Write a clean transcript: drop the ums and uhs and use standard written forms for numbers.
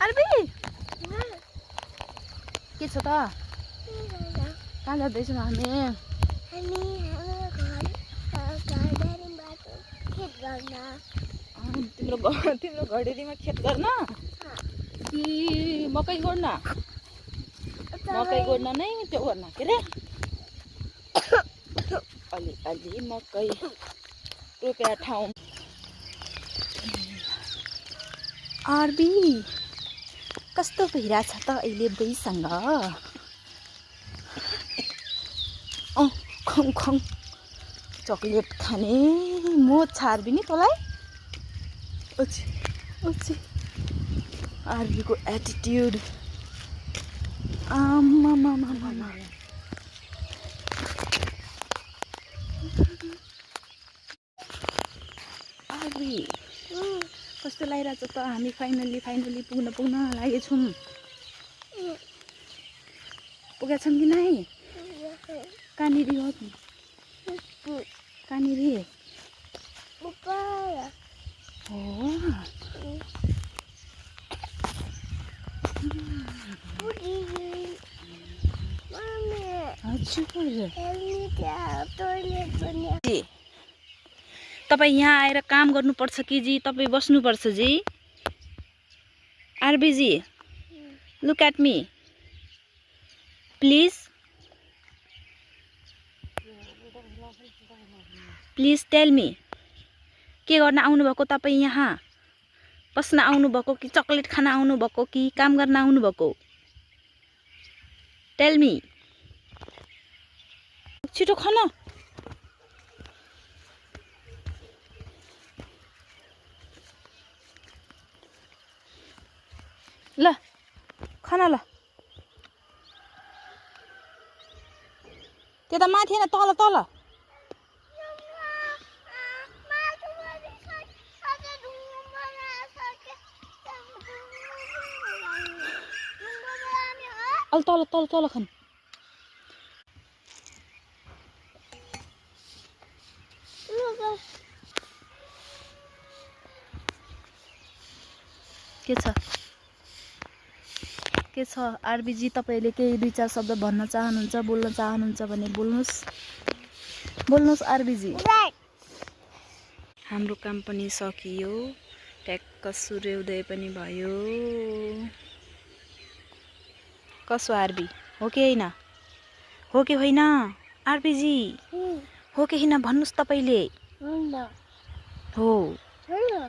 R B के छ त? कहाँ जाँदैछौँ हामी? तिम्रो घडेरीमा खेत गर्न कि मकै गोड्न? मकै गोड्न नै त्यो गर्न के रे? अलि मकै रोपेर ठाउँ। आरबी कस्तो भइरहेछ त अहिले बुइसँग? खङ खङ चकलेट खाने मोज छ आरबी नि तँलाई? ओछि आरबीको एटिट्युड आमा आरबी कस्तो लागिरहेछ त? हामी फाइनली पुग्न लागेछौँ। पुगेका छौँ कि नै? कहाँनिर हो? कहाँनिर हो? तपाईँ यहाँ आएर काम गर्नुपर्छ कि जी तपाईँ बस्नुपर्छ जी? आरबीजी look at me please tell me के गर्न आउनुभएको तपाईँ यहाँ? बस्न आउनुभएको कि चकलेट खान आउनुभएको कि काम गर्न आउनुभएको? Tell me. छिटो खान। ल खाना ल। त्यो त माथि हैन तल तल। अल तल तल तल खान। के छ आरबीजी? तपाईले केही दुई चार शब्द भन्न चाहनुहुन्छ, बोल्न चाहनुहुन्छ भने बोल्नुहोस् आरबीजी। हाम्रो काम पनि सकियो, ट्याक्क सूर्योदय पनि भयो। कसो आरबी हो कि हैन? हो कि होइन आरबीजी? हो कि हैन भन्नुस् तपाईले? हो।